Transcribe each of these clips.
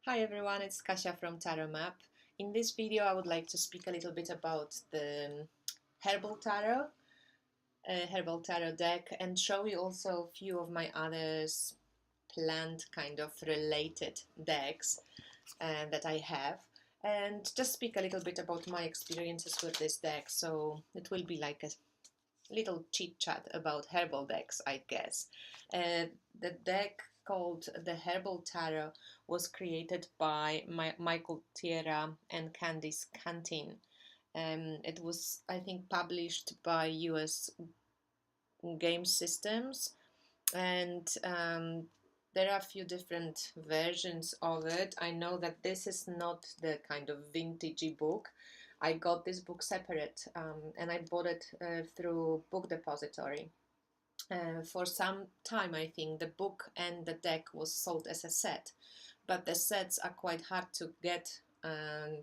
Hi everyone, it's Kasia from Tarot Map. In this video I would like to speak a little bit about the herbal tarot deck, and show you also a few of my others plant kind of related decks that I have, and just speak a little bit about my experiences with this deck. So it will be like a little chit chat about herbal decks, I guess. The deck called the Herbal Tarot was created by Michael Tierra and Candice Cantin. It was, I think, published by US Game Systems, and there are a few different versions of it. I know that this is not the kind of vintagey book. I got this book separate, and I bought it through Book Depository. For some time, I think the book and the deck was sold as a set, but the sets are quite hard to get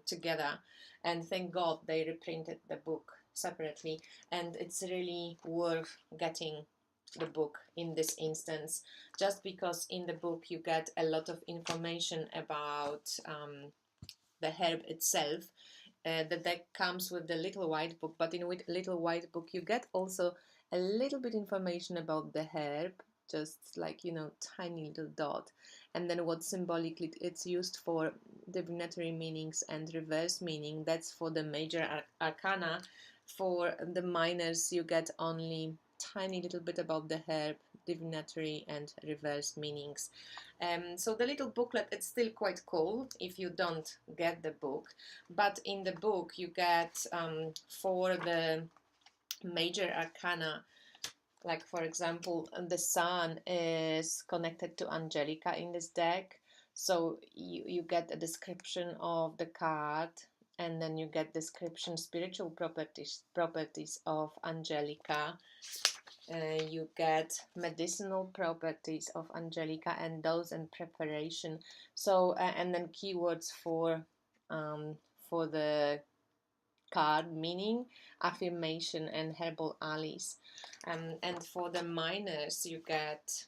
together, and thank God they reprinted the book separately, and it's really worth getting the book in this instance, just because in the book you get a lot of information about the herb itself. The deck comes with the little white book, but in with little white book you get also a little bit information about the herb, just like, you know, tiny little dot, and then what symbolically it's used for, divinatory meanings and reverse meaning. That's for the major arcana. For the minors you get only tiny little bit about the herb, divinatory and reverse meanings. So the little booklet, it's still quite cool if you don't get the book, but in the book you get for the major arcana, like for example the sun is connected to Angelica in this deck, so you get a description of the card, and then you get description spiritual properties of Angelica. You get medicinal properties of Angelica and dose and preparation. So and then keywords for the card, meaning, affirmation, and herbal allies. And for the minors you get,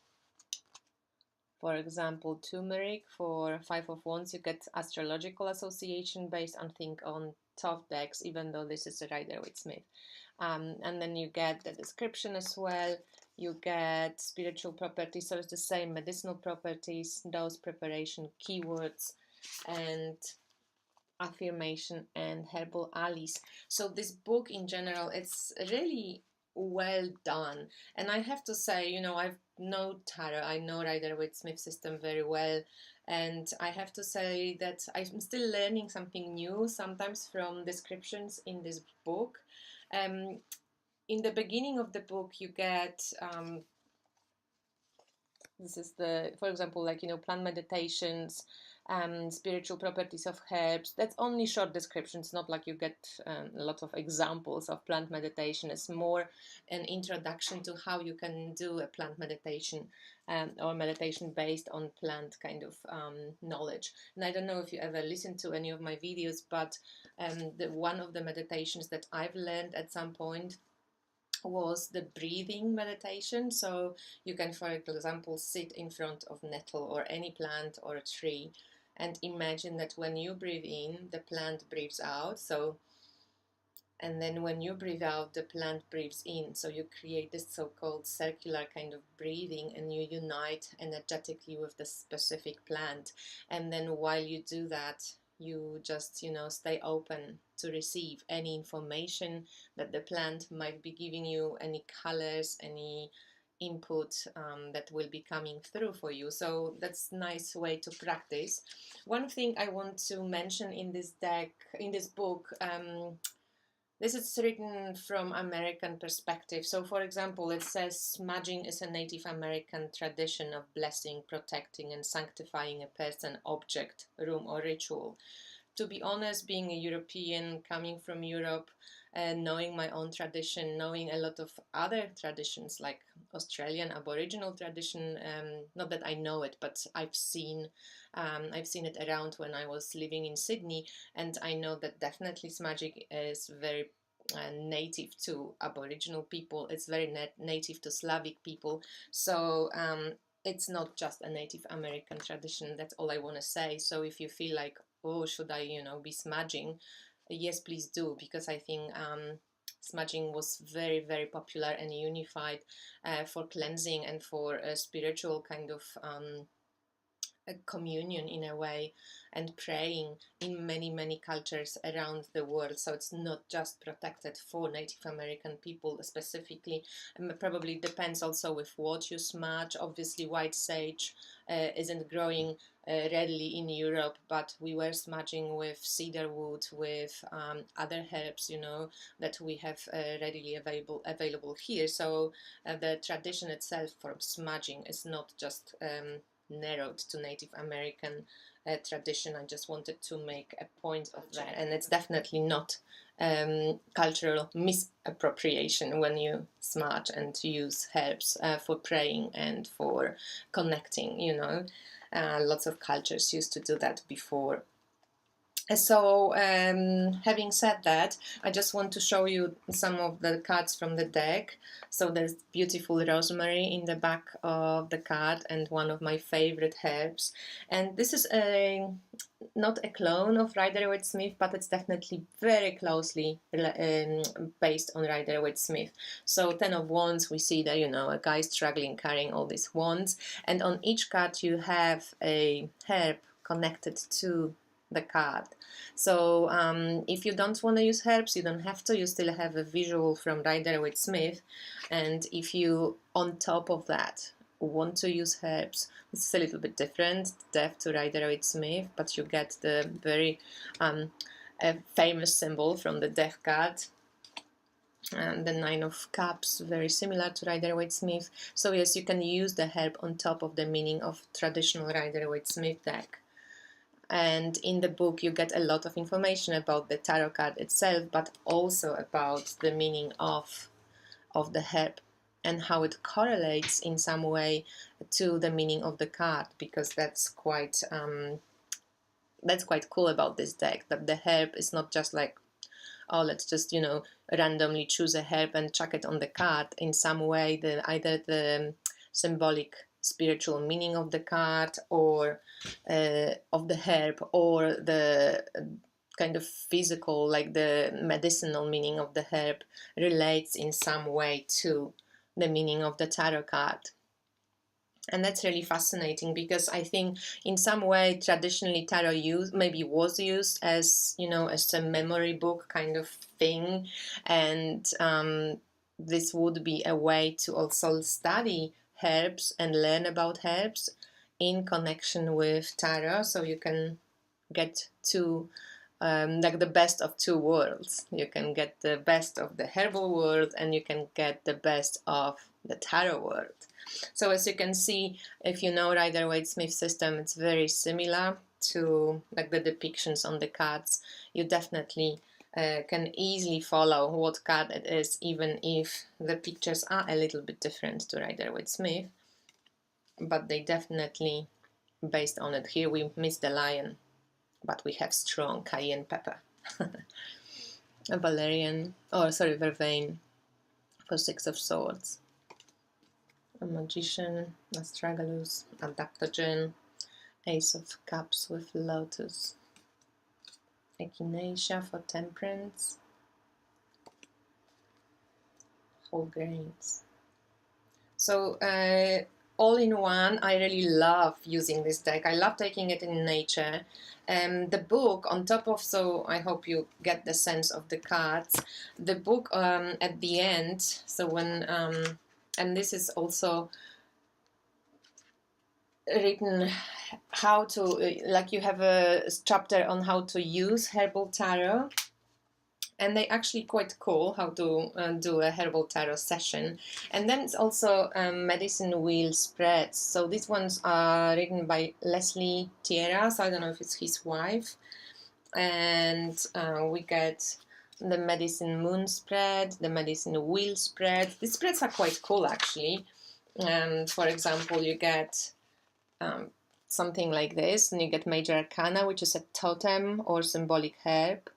for example, turmeric. For Five of Wands you get astrological association based on think on tough decks, even though this is a Rider-Waite-Smith. And then you get the description as well. You get spiritual properties, so it's the same, medicinal properties, dose, preparation, keywords, and affirmation, and herbal allies. So this book in general, it's really well done, and I have to say, you know, I know tarot, I know Rider-Waite-Smith system very well, and I have to say that I'm still learning something new sometimes from descriptions in this book. In the beginning of the book you get this is the, for example, like, you know, plant meditations, spiritual properties of herbs. That's only short descriptions, not like you get a lot of examples of plant meditation. It's more an introduction to how you can do a plant meditation, or meditation based on plant kind of knowledge. And I don't know if you ever listened to any of my videos, but one of the meditations that I've learned at some point was the breathing meditation. So you can, for example, sit in front of nettle or any plant or a tree and imagine that when you breathe in, the plant breathes out. So, and then when you breathe out, the plant breathes in. So you create this so-called circular kind of breathing, and you unite energetically with the specific plant. And then while you do that, you just, you know, stay open to receive any information that the plant might be giving you, any colors, any input that will be coming through for you. So that's a nice way to practice. One thing I want to mention in this deck, in this book, this is written from American perspective. So, for example, it says smudging is a Native American tradition of blessing, protecting, and sanctifying a person, object, room, or ritual. To be honest, being a European, coming from Europe, knowing my own tradition, knowing a lot of other traditions like Australian Aboriginal tradition, not that I know it, but I've seen it around when I was living in Sydney, and I know that definitely smudging is very native to Aboriginal people. It's very native to Slavic people. So it's not just a Native American tradition. That's all I want to say. So if you feel like, oh, should I, be smudging? Yes, please do, because I think smudging was very, very popular and unified for cleansing and for a spiritual kind of a communion in a way, and praying in many, many cultures around the world. So it's not just protected for Native American people specifically. Probably depends also with what you smudge. Obviously white sage isn't growing readily in Europe, but we were smudging with cedar wood, with other herbs, that we have readily available here. So the tradition itself for smudging is not just narrowed to Native American tradition. I just wanted to make a point of that, and it's definitely not cultural misappropriation when you smudge and use herbs for praying and for connecting. Lots of cultures used to do that before. So having said that, I just want to show you some of the cards from the deck. So there's beautiful rosemary in the back of the card, and one of my favorite herbs. And this is not a clone of Rider-Waite-Smith, but it's definitely very closely based on Rider-Waite-Smith. So 10 of Wands, we see that, a guy struggling carrying all these wands. And on each card you have a herb connected to the card. So if you don't want to use herbs, you don't have to. You still have a visual from Rider-Waite-Smith. And if you, on top of that, want to use herbs, this is a little bit different, Death to Rider-Waite-Smith, but you get the very famous symbol from the Death card. And the 9 of Cups, very similar to Rider-Waite-Smith. So yes, you can use the herb on top of the meaning of traditional Rider-Waite-Smith deck. And in the book you get a lot of information about the tarot card itself, but also about the meaning of the herb and how it correlates in some way to the meaning of the card, because that's quite cool about this deck, that the herb is not just like, oh, let's just randomly choose a herb and chuck it on the card. In some way, either the symbolic spiritual meaning of the card or of the herb, or the kind of physical, like the medicinal meaning of the herb, relates in some way to the meaning of the tarot card. And that's really fascinating, because I think in some way traditionally tarot was used as as a memory book kind of thing, and this would be a way to also study herbs and learn about herbs in connection with tarot, so you can get to like the best of two worlds. You can get the best of the herbal world, and you can get the best of the tarot world. So as you can see, if you know Rider-Waite-Smith system, it's very similar to like the depictions on the cards. You definitely can easily follow what card it is, even if the pictures are a little bit different to Rider-Waite-Smith, but they definitely based on it. Here we miss the lion, but we have strong cayenne pepper. A vervain for 6 of Swords. A Magician, Astragalus, Adaptogen, Ace of Cups with Lotus, Echinacea for Temperance, Whole Grains. So all in one, I really love using this deck. I love taking it in nature. The book on top of, so I hope you get the sense of the cards. The book at the end, so when and this is also written how to, like you have a chapter on how to use herbal tarot, and they actually quite cool how to do a herbal tarot session. And then it's also medicine wheel spreads. So these ones are written by Leslie Tierra, so I don't know if it's his wife. And we get the medicine moon spread, the medicine wheel spread. These spreads are quite cool actually. For example, you get something like this, and you get Major Arcana, which is a totem or symbolic herb,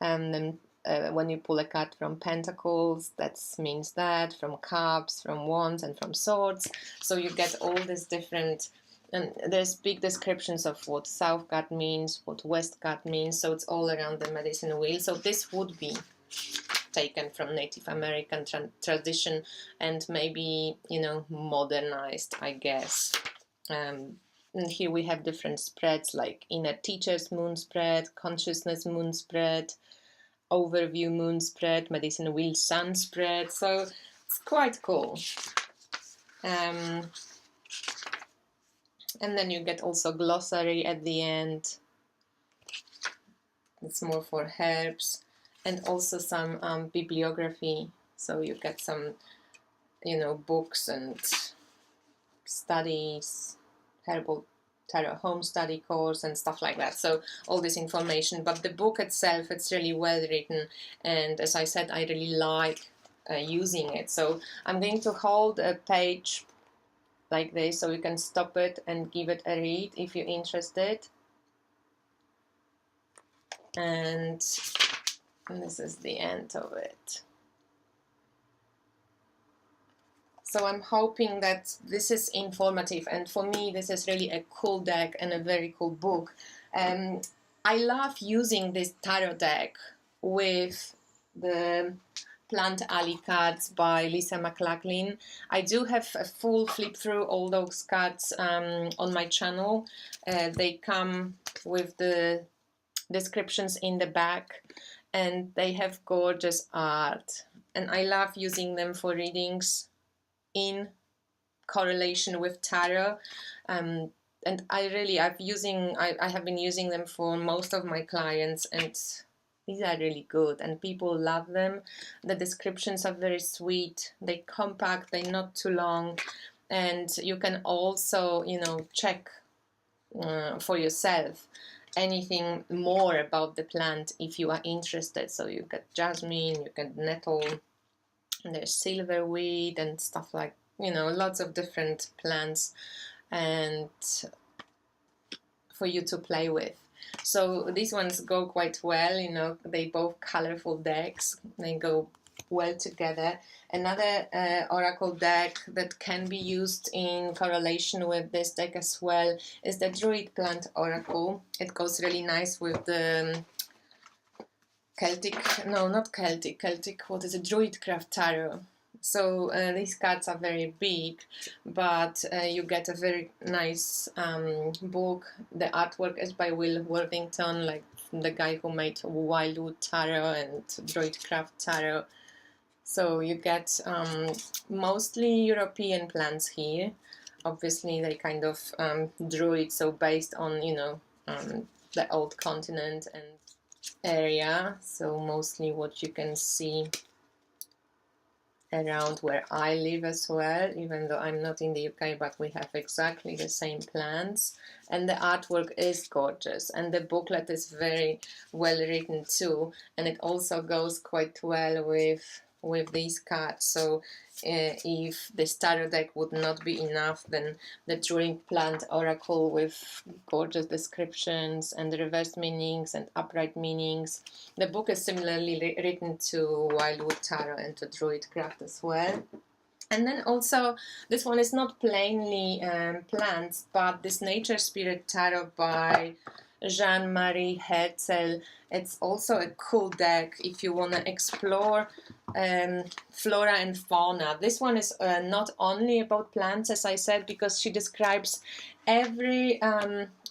and then when you pull a card from Pentacles, that means that, from Cups, from Wands, and from Swords. So you get all these different, and there's big descriptions of what South card means, what West card means, so it's all around the medicine wheel. So this would be taken from Native American tradition and maybe, you know, modernized, I guess. And here we have different spreads like Inner Teacher's Moon Spread, Consciousness Moon Spread, Overview Moon Spread, Medicine Wheel Sun Spread. So it's quite cool. And then you get also glossary at the end. It's more for herbs, and also some bibliography. So you get some, you know, books and studies, herbal tarot home study course and stuff like that. So all this information, but the book itself, it's really well written, and as I said, I really like using it. So I'm going to hold a page like this so you can stop it and give it a read if you're interested. And this is the end of it. So I'm hoping that this is informative, and for me this is really a cool deck and a very cool book. I love using this tarot deck with the Plant Alley cards by Lisa McLaughlin. I do have a full flip through all those cards on my channel. They come with the descriptions in the back, and they have gorgeous art, and I love using them for readings in correlation with tarot. And I have been using them for most of my clients, and these are really good and people love them. The descriptions are very sweet, they're compact, they're not too long, and you can also, you know, check for yourself anything more about the plant if you are interested. So you get jasmine, you get nettle, and there's silverweed and stuff like, you know, lots of different plants and for you to play with. So these ones go quite well, you know, they both colorful decks, they go well together. Another oracle deck that can be used in correlation with this deck as well is the Druid Plant Oracle. It goes really nice with the Celtic, what is it, Druidcraft Tarot. So these cards are very big, but you get a very nice book. The artwork is by Will Worthington, like the guy who made Wildwood Tarot and Druidcraft Tarot. So you get mostly European plants here. Obviously they kind of druid, so based on, you know, the old continent and area. So mostly what you can see around where I live as well, even though I'm not in the UK, but we have exactly the same plants, and the artwork is gorgeous, and the booklet is very well written too, and it also goes quite well with these cards. So if the tarot deck would not be enough, then the Druid Plant Oracle with gorgeous descriptions and reverse meanings and upright meanings. The book is similarly written to Wildwood Tarot and to Druidcraft as well. And then also, this one is not plainly plants, but this Nature Spirit Tarot by Jean-Marie Hetzel. It's also a cool deck if you want to explore flora and fauna. This one is not only about plants, as I said, because she describes every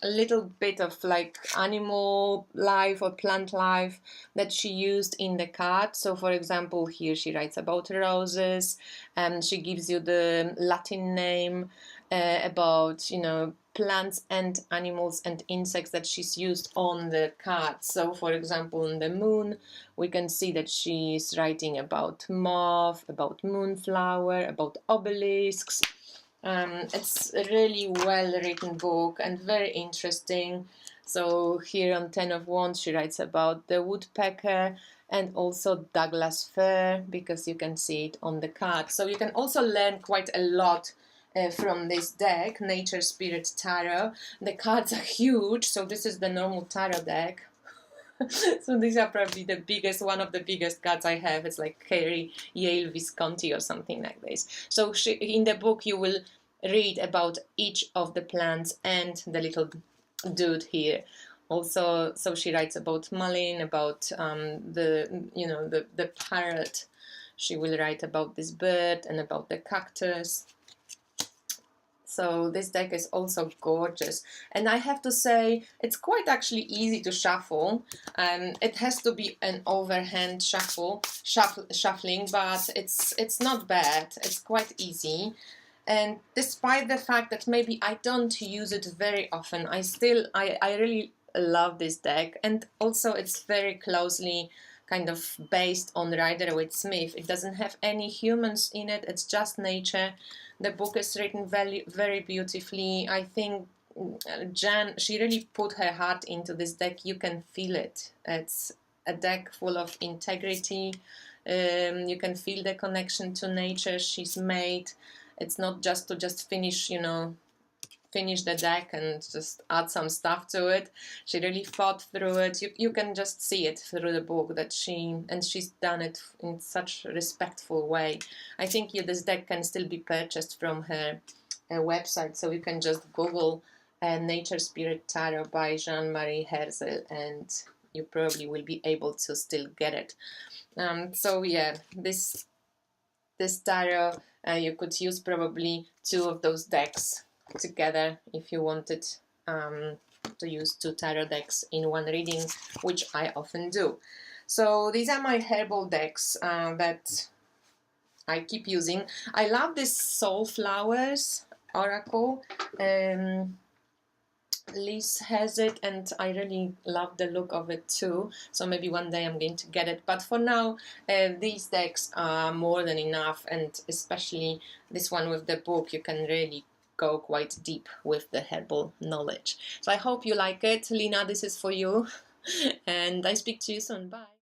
little bit of like animal life or plant life that she used in the card. So for example, here she writes about roses, and she gives you the Latin name about, you know, plants and animals and insects that she's used on the card. So for example, in the moon, we can see that she's writing about moth, about moonflower, about obelisks. It's a really well written book and very interesting. So here on 10 of Wands, she writes about the woodpecker and also Douglas fir, because you can see it on the card. So you can also learn quite a lot from this deck, Nature Spirit Tarot. The cards are huge, so this is the normal tarot deck. So these are probably the biggest, one of the biggest cards I have. It's like Carrie Yale Visconti or something like this. So in the book you will read about each of the plants and the little dude here. Also, so she writes about Malin, about the parrot. She will write about this bird and about the cactus. So this deck is also gorgeous, and I have to say it's quite actually easy to shuffle. It has to be an overhand shuffling, but it's not bad. It's quite easy, and despite the fact that maybe I don't use it very often, I really love this deck, and also it's very closely kind of based on Rider-Waite-Smith. It doesn't have any humans in it. It's just nature. The book is written very, very beautifully. I think Jan, she really put her heart into this deck. You can feel it. It's a deck full of integrity. You can feel the connection to nature she's made. It's not just to just finish, finish the deck and just add some stuff to it. She really thought through it. You can just see it through the book that she's done it in such a respectful way. I think this deck can still be purchased from her website, so you can just Google Nature Spirit Tarot by Jean-Marie Herzl and you probably will be able to still get it. So yeah, this tarot, you could use probably 2 of those decks together if you wanted to use 2 tarot decks in one reading, which I often do. So these are my herbal decks that I keep using. I love this Soul Flowers Oracle. Liz has it and I really love the look of it too, so maybe one day I'm going to get it, but for now these decks are more than enough, and especially this one with the book, you can really go quite deep with the herbal knowledge. So I hope you like it. Lina, this is for you and I speak to you soon. Bye.